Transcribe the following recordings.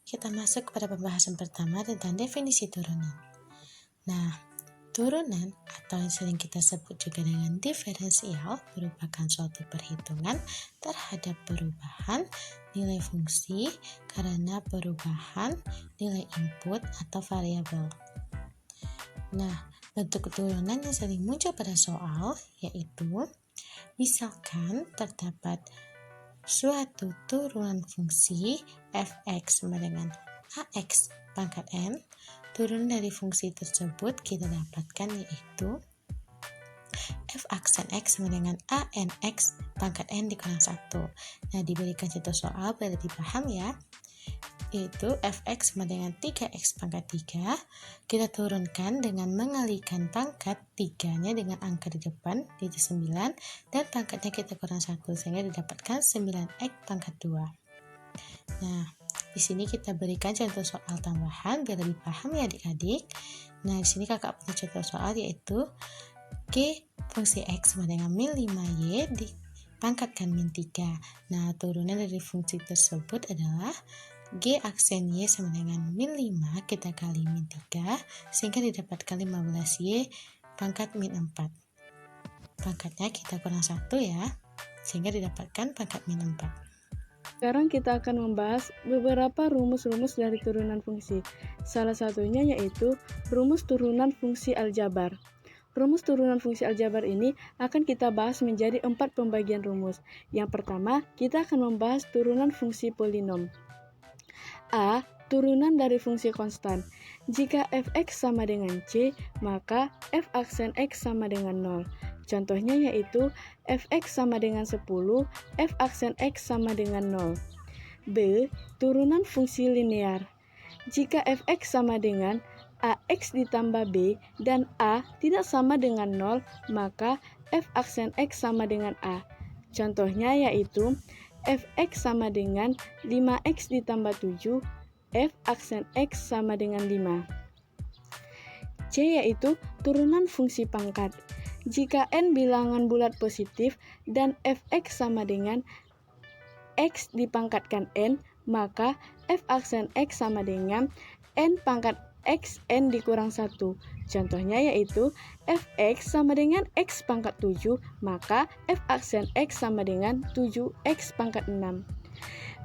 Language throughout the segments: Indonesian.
Kita masuk kepada pembahasan pertama tentang definisi turunan. Nah, turunan atau yang sering kita sebut juga dengan diferensial merupakan suatu perhitungan terhadap perubahan nilai fungsi karena perubahan nilai input atau variabel. Nah, bentuk turunan yang sering muncul pada soal yaitu misalkan terdapat suatu turunan fungsi f(x) sama dengan ax pangkat n. Turunan dari fungsi tersebut kita dapatkan yaitu f aksen x sama dengan anx pangkat n dikurang 1. Nah, diberikan contoh soal biar lebih paham ya, yaitu fx sama dengan 3x pangkat 3. Kita turunkan dengan mengalihkan pangkat 3-nya dengan angka di depan, yaitu 9, dan pangkatnya kita kurang 1, sehingga didapatkan 9x pangkat 2. Nah, di sini kita berikan contoh soal tambahan biar lebih paham ya adik-adik. Nah, di sini kakak punya contoh soal yaitu g fungsi x sama dengan min 5y dipangkatkan min 3. Nah, turunan dari fungsi tersebut adalah g aksen y sama dengan min 5 kita kali min 3 sehingga didapatkan 15y pangkat min 4. Pangkatnya kita kurang 1 ya, sehingga didapatkan pangkat min 4. Sekarang kita akan membahas beberapa rumus-rumus dari turunan fungsi. Salah satunya yaitu rumus turunan fungsi aljabar. Rumus turunan fungsi aljabar ini akan kita bahas menjadi 4 pembagian rumus. Yang pertama, kita akan membahas turunan fungsi polinom. A. Turunan dari fungsi konstan. Jika fx sama dengan c, maka f aksen x sama dengan 0. Contohnya yaitu fx sama dengan 10, f aksen x sama dengan 0. B. Turunan fungsi linear. Jika fx sama dengan ax ditambah b dan a tidak sama dengan 0, maka f aksen x sama dengan a. Contohnya yaitu fx sama dengan 5x ditambah 7, f aksen x sama dengan 5. C yaitu turunan fungsi pangkat. Jika n bilangan bulat positif dan fx sama dengan x dipangkatkan n, maka f aksen x sama dengan n pangkat x n dikurang 1. Contohnya yaitu fx sama dengan x pangkat 7, maka f aksen x sama dengan 7x pangkat 6.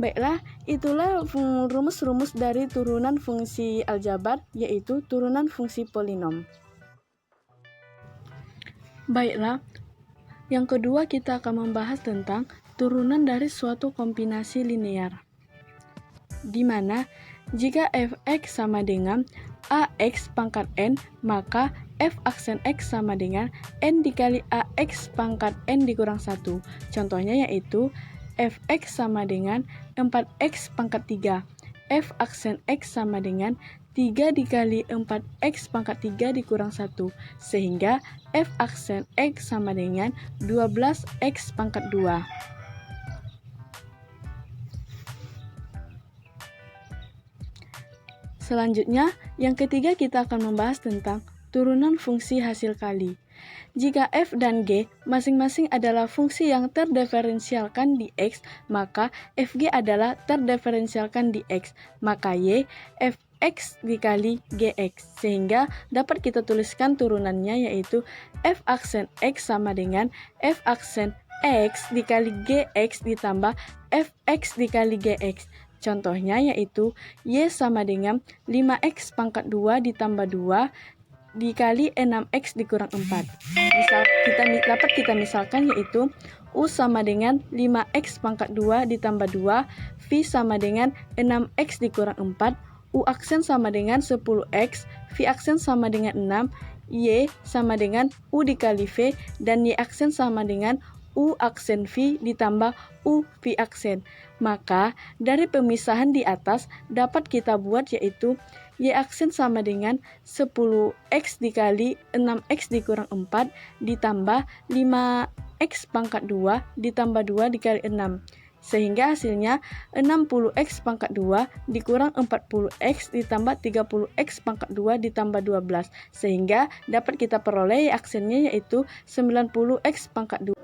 Baiklah, itulah rumus-rumus dari turunan fungsi aljabar, yaitu turunan fungsi polinom. Baiklah, yang kedua kita akan membahas tentang turunan dari suatu kombinasi linear, di mana jika fx sama dengan ax pangkat n, maka f aksen x sama dengan n dikali ax pangkat n dikurang 1. Contohnya yaitu fx sama dengan 4x pangkat 3, f aksen x sama dengan 3 dikali 4x pangkat 3 dikurang 1, sehingga f aksen x sama dengan 12x pangkat 2. Selanjutnya, yang ketiga kita akan membahas tentang turunan fungsi hasil kali. Jika f dan g masing-masing adalah fungsi yang terdiferensialkan di x, maka fg adalah terdiferensialkan di x, maka y fx dikali gx, sehingga dapat kita tuliskan turunannya yaitu f aksen x sama dengan f aksen x dikali gx ditambah fx dikali gx. Contohnya yaitu y sama dengan 5x pangkat 2 ditambah 2 dikali 6x dikurang 4. Dapat kita misalkan yaitu u sama dengan 5x pangkat 2 ditambah 2, v sama dengan 6x dikurang 4, u aksen sama dengan 10x, v aksen sama dengan 6, y sama dengan u dikali v, dan y aksen sama dengan u aksen v ditambah u v aksen. Maka dari pemisahan di atas dapat kita buat yaitu Y aksen sama dengan 10x dikali 6x dikurang 4 ditambah 5x pangkat 2 ditambah 2 dikali 6. Sehingga hasilnya 60x pangkat 2 dikurang 40x ditambah 30x pangkat 2 ditambah 12. Sehingga dapat kita peroleh aksennya yaitu 90x pangkat 2.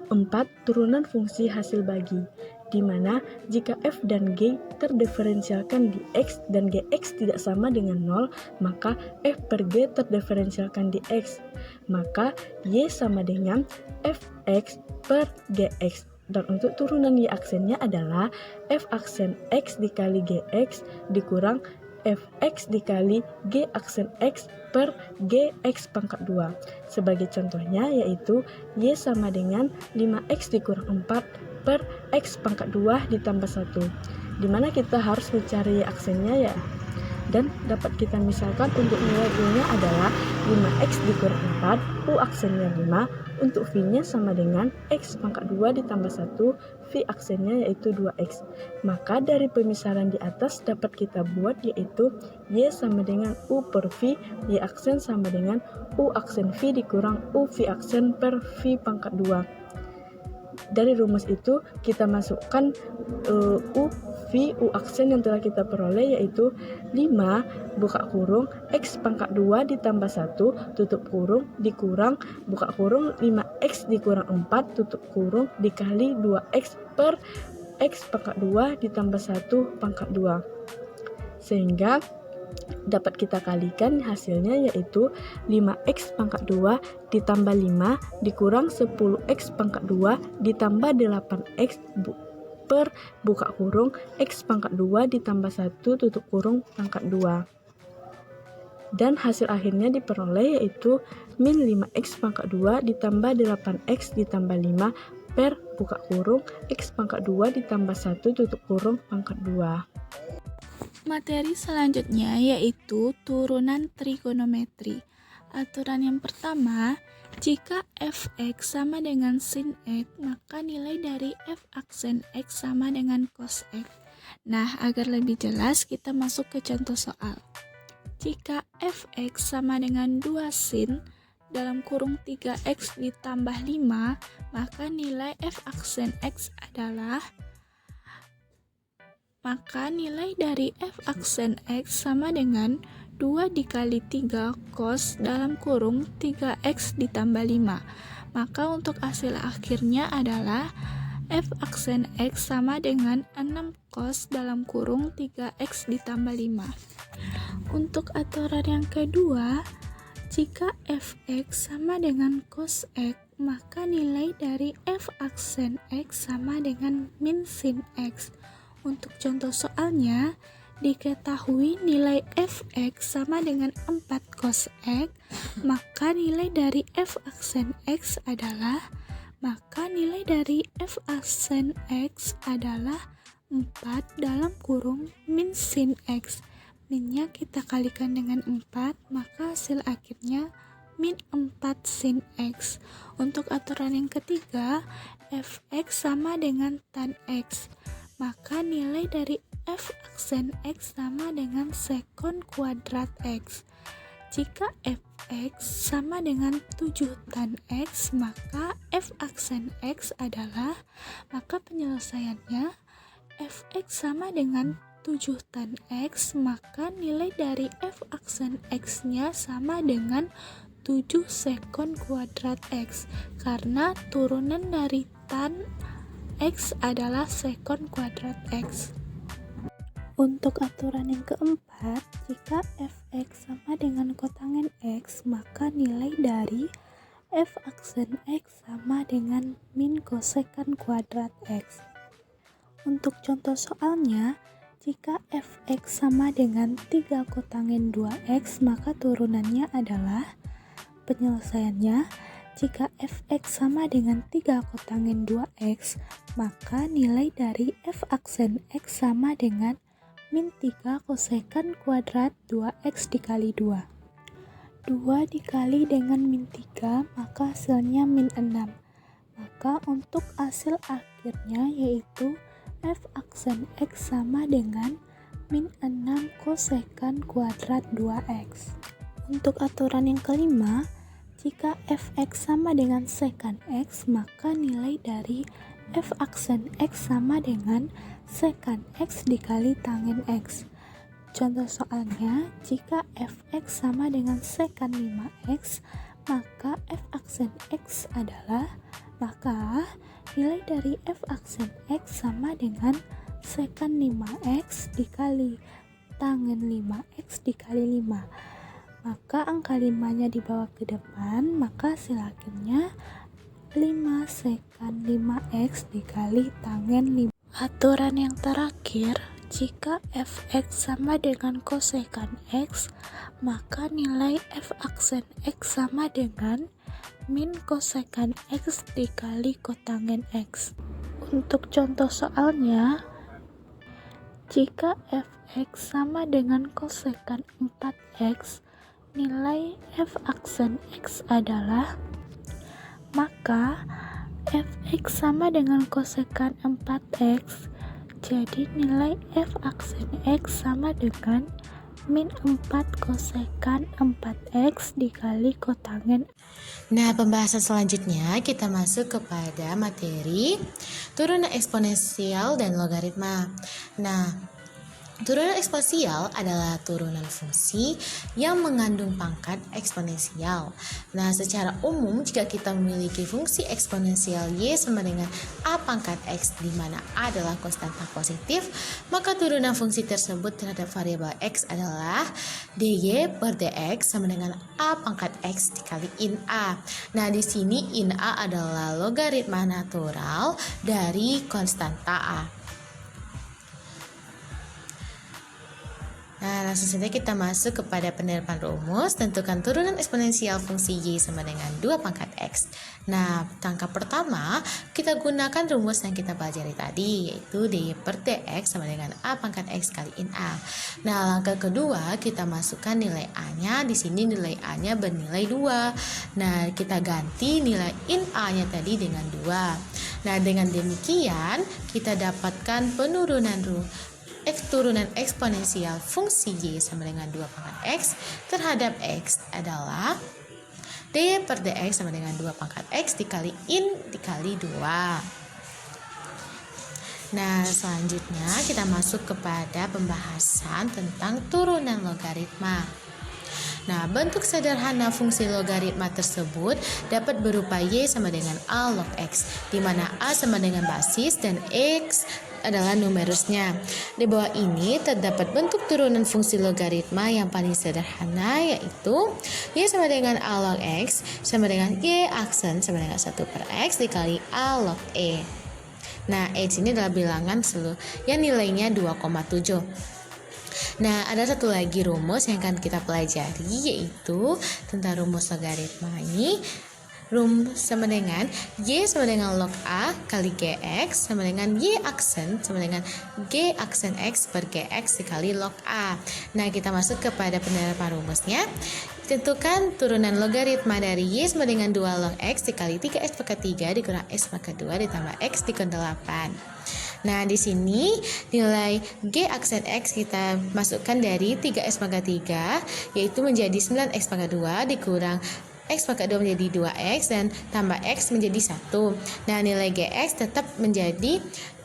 4. Turunan fungsi hasil bagi, di mana jika f dan g terdiferensialkan di x dan gx tidak sama dengan 0, maka f per g terdiferensialkan di x, maka y sama dengan fx per gx. Dan untuk turunan y aksennya adalah f aksen x dikali gx dikurang fx dikali g aksen x per gx pangkat 2. Sebagai contohnya yaitu y sama dengan 5x dikurang 4 per x pangkat 2 ditambah 1, dimana kita harus mencari y aksennya ya. Dan dapat kita misalkan untuk nilai y-nya adalah 5x dikurang 4, u aksennya 5, untuk v-nya sama dengan x pangkat 2 ditambah 1, v aksennya yaitu 2x. Maka dari pemisalan di atas dapat kita buat yaitu y sama dengan u per v, y aksen sama dengan u aksen v dikurang u v aksen per v pangkat 2. Dari rumus itu kita masukkan u, v, u aksen yang telah kita peroleh yaitu 5 buka kurung x pangkat 2 ditambah 1 tutup kurung dikurang buka kurung 5x dikurang 4 tutup kurung dikali 2x per x pangkat 2 ditambah 1 pangkat 2. Sehingga dapat kita kalikan hasilnya yaitu 5x pangkat 2 ditambah 5 dikurang 10x pangkat 2 ditambah 8x per buka kurung x pangkat 2 ditambah 1 tutup kurung pangkat 2. Dan hasil akhirnya diperoleh yaitu min 5x pangkat 2 ditambah 8x ditambah 5 per buka kurung x pangkat 2 ditambah 1 tutup kurung pangkat 2. Materi selanjutnya yaitu turunan trigonometri. Aturan yang pertama, jika fx sama dengan sin x, maka nilai dari f aksen x sama dengan cos x. Nah, agar lebih jelas kita masuk ke contoh soal. Jika fx sama dengan 2 sin dalam kurung 3x ditambah 5, maka nilai f aksen x adalah nilai dari f aksen x sama dengan 2 dikali 3 cos dalam kurung 3x ditambah 5. Maka untuk hasil akhirnya adalah f aksen x sama dengan 6 cos dalam kurung 3x ditambah 5. Untuk aturan yang kedua, jika fx sama dengan cos x, maka nilai dari f aksen x sama dengan min sin x. Untuk contoh soalnya, diketahui nilai fx sama dengan 4 cos x, maka nilai dari f aksen x adalah 4 dalam kurung min sin x. Minnya kita kalikan dengan 4, maka hasil akhirnya min 4 sin x. Untuk aturan yang ketiga, fx sama dengan tan x, maka nilai dari f aksen x sama dengan sekon kuadrat x. Jika fx sama dengan 7 tan x, maka f aksen x adalah, maka penyelesaiannya fx sama dengan 7 tan x, maka nilai dari f aksen x-nya sama dengan 7 sekon kuadrat x, karena turunan dari tan x adalah sekon kuadrat x. Untuk aturan yang keempat, jika fx sama dengan kotangen x, maka nilai dari f aksen x sama dengan min kosekan kuadrat x. Untuk contoh soalnya, jika fx sama dengan 3 kotangen 2x, maka turunannya adalah, penyelesaiannya, jika fx sama dengan 3 kotangen 2x, maka nilai dari f aksen x sama dengan min 3 kosekan kuadrat 2x dikali 2. 2 dikali dengan min 3, maka hasilnya min 6. Maka untuk hasil akhirnya yaitu f aksen x sama dengan min 6 kosekan kuadrat 2x. Untuk aturan yang kelima, jika fx sama dengan sekan x, maka nilai dari f aksen x sama dengan sekan x dikali tangen x. Contoh soalnya, jika fx sama dengan sekan 5x, maka f aksen x adalah, maka nilai dari f aksen x sama dengan sekan 5x dikali tangen 5x dikali 5. Maka angka 5-nya dibawa ke depan, maka hasil akhirnya 5 sekan 5x dikali tangen 5. Aturan yang terakhir, jika fx sama dengan kosekan x, maka nilai f aksen x sama dengan min kosekan x dikali kotangen x. Untuk contoh soalnya, jika fx sama dengan kosekan 4x, nilai f aksen x adalah, maka fx sama dengan kosekan 4x, jadi nilai f aksen x sama dengan min 4 kosekan 4x dikali kotangen. Nah, pembahasan selanjutnya kita masuk kepada materi turunan eksponensial dan logaritma. Nah, turunan eksponensial adalah turunan fungsi yang mengandung pangkat eksponensial. Nah, secara umum jika kita memiliki fungsi eksponensial y sama dengan a pangkat x di mana a adalah konstanta positif, maka turunan fungsi tersebut terhadap variabel x adalah dy per dx sama dengan a pangkat x dikali in a. Nah, di sini in a adalah logaritma natural dari konstanta a. Nah, langsung saja kita masuk kepada penerapan rumus. Tentukan turunan eksponensial fungsi y sama dengan 2 pangkat x. Nah, langkah pertama kita gunakan rumus yang kita pelajari tadi, yaitu dy per dx sama dengan a pangkat x kali in a. Nah, langkah kedua kita masukkan nilai a-nya. Di sini nilai a-nya bernilai 2. Nah, kita ganti nilai in a-nya tadi dengan 2. Nah, dengan demikian kita dapatkan turunan eksponensial fungsi y sama dengan 2 pangkat x terhadap x adalah dy per dx sama dengan 2 pangkat x dikali in dikali 2. Nah, selanjutnya kita masuk kepada pembahasan tentang turunan logaritma. Nah, bentuk sederhana fungsi logaritma tersebut dapat berupa y sama dengan a log x, di mana a sama dengan basis dan x adalah numerusnya. Di bawah ini terdapat bentuk turunan fungsi logaritma yang paling sederhana, yaitu y sama dengan a log x sama dengan y aksen sama dengan 1 per x dikali a log e. Nah, x ini adalah bilangan yang nilainya 2,7. Nah, ada satu lagi rumus yang akan kita pelajari, yaitu tentang rumus logaritma ini. Rumus sama dengan y sama dengan log a kali gx sama dengan y aksen sama dengan g aksen x per gx dikali log a. Nah, kita masuk kepada penerapan rumusnya. Tentukan turunan logaritma dari y sama dengan 2 log x dikali 3x pangkat 3 dikurang x pangkat 2 ditambah x dikali 8. Nah, di sini nilai g aksen x kita masukkan dari 3x pangkat 3, yaitu menjadi 9x pangkat 2 dikurang x pangkat 2 menjadi 2x dan tambah x menjadi 1. Nah, nilai gx tetap menjadi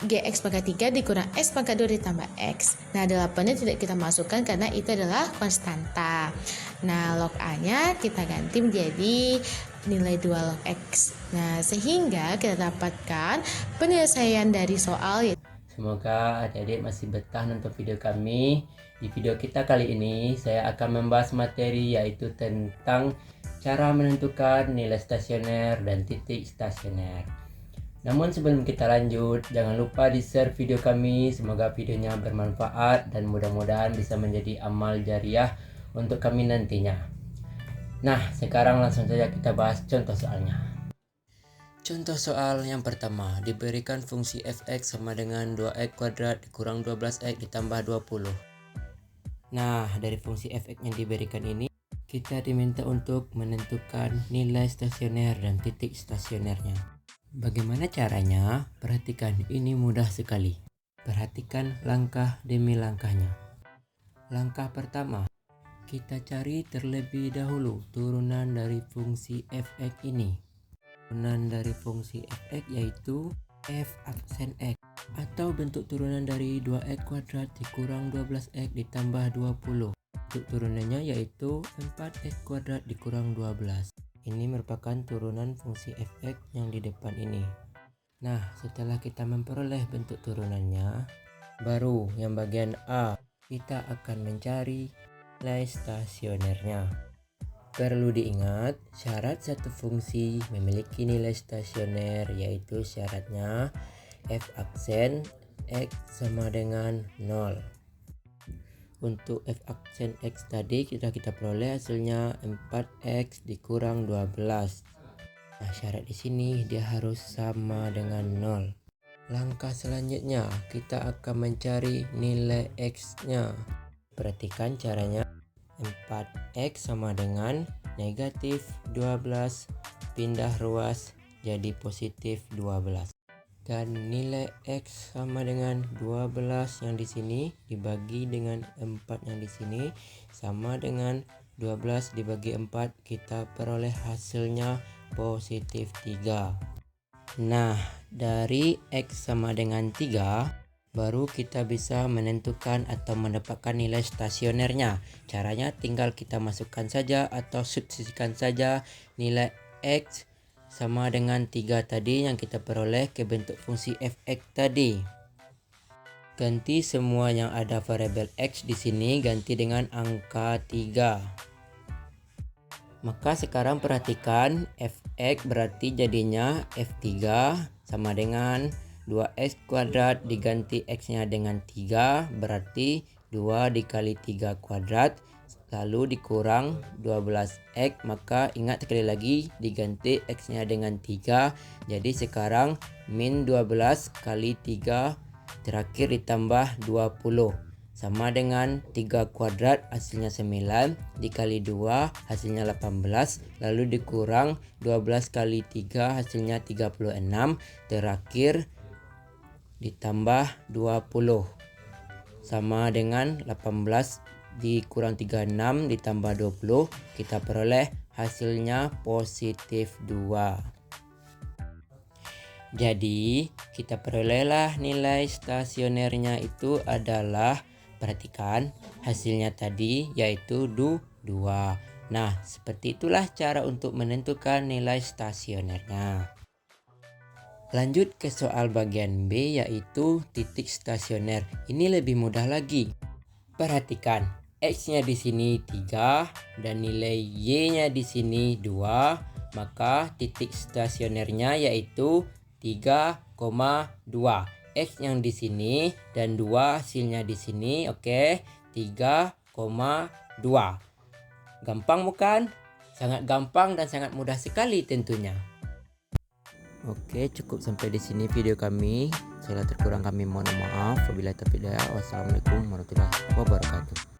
gx pangkat 3 dikurang x pangkat 2 ditambah x. Nah, 8-nya tidak kita masukkan karena itu adalah konstanta. Nah, log a-nya kita ganti menjadi nilai 2 log x. Nah, sehingga kita dapatkan penyelesaian dari soal. Semoga adik-adik masih betah nonton video kami. Di video kita kali ini saya akan membahas materi yaitu tentang cara menentukan nilai stasioner dan titik stasioner. Namun sebelum kita lanjut, jangan lupa di-share video kami. Semoga videonya bermanfaat dan mudah-mudahan bisa menjadi amal jariah untuk kami nantinya. Nah, sekarang langsung saja kita bahas contoh soalnya. Contoh soal yang pertama, diberikan fungsi fx sama dengan 2x kuadrat dikurang 12x ditambah 20. Nah, dari fungsi fx yang diberikan ini, kita diminta untuk menentukan nilai stasioner dan titik stasionernya. Bagaimana caranya? Perhatikan, ini mudah sekali. Perhatikan langkah demi langkahnya. Langkah pertama, kita cari terlebih dahulu turunan dari fungsi f(x) ini. Turunan dari fungsi f(x) yaitu f aksen x, atau bentuk turunan dari 2x kuadrat dikurang 12x ditambah 20. Bentuk turunannya yaitu 4x kuadrat dikurang 12. Ini merupakan turunan fungsi f(x) yang di depan ini. Nah, setelah kita memperoleh bentuk turunannya, baru yang bagian A, kita akan mencari nilai stasionernya. Perlu diingat, syarat satu fungsi memiliki nilai stasioner, yaitu syaratnya f aksen x sama dengan 0. Untuk f aksen x tadi kita peroleh hasilnya 4x dikurang 12. Nah, syarat di sini dia harus sama dengan 0. Langkah selanjutnya kita akan mencari nilai x-nya. Perhatikan caranya. 4x sama dengan negatif 12 pindah ruas jadi positif 12. Dan nilai x sama dengan 12 yang di sini dibagi dengan 4 yang di sini sama dengan 12 dibagi 4, kita peroleh hasilnya positif 3. Nah, dari x sama dengan 3, baru kita bisa menentukan atau mendapatkan nilai stasionernya. Caranya tinggal kita masukkan saja atau substitusikan saja nilai x sama dengan 3 tadi yang kita peroleh ke bentuk fungsi f(x) tadi. Ganti semua yang ada variabel x di sini ganti dengan angka 3. Maka sekarang perhatikan f(x) berarti jadinya f3 sama dengan 2x kuadrat diganti x-nya dengan 3 berarti 2 dikali 3 kuadrat lalu dikurang 12x, maka ingat sekali lagi diganti x-nya dengan 3. Jadi sekarang min 12 kali 3 terakhir ditambah 20 sama dengan 3 kuadrat hasilnya 9 dikali 2 hasilnya 18 lalu dikurang 12 kali 3 hasilnya 36 terakhir ditambah 20 sama dengan 18 dikurang 36 ditambah 20, kita peroleh hasilnya positif 2. Jadi kita perolehlah nilai stasionernya itu adalah, perhatikan hasilnya tadi yaitu 2. Nah, seperti itulah cara untuk menentukan nilai stasionernya. Lanjut ke soal bagian B yaitu titik stasioner. Ini lebih mudah lagi. Perhatikan, x-nya di sini 3 dan nilai y-nya di sini 2, maka titik stasionernya yaitu 3,2. X yang di sini dan 2 hasilnya di sini, oke, 3,2. Gampang bukan? Sangat gampang dan sangat mudah sekali tentunya. Oke, cukup sampai di sini video kami. Segala terkurang kami mohon maaf. Wabillahi taufiq hidayah. Wassalamualaikum warahmatullahi wabarakatuh.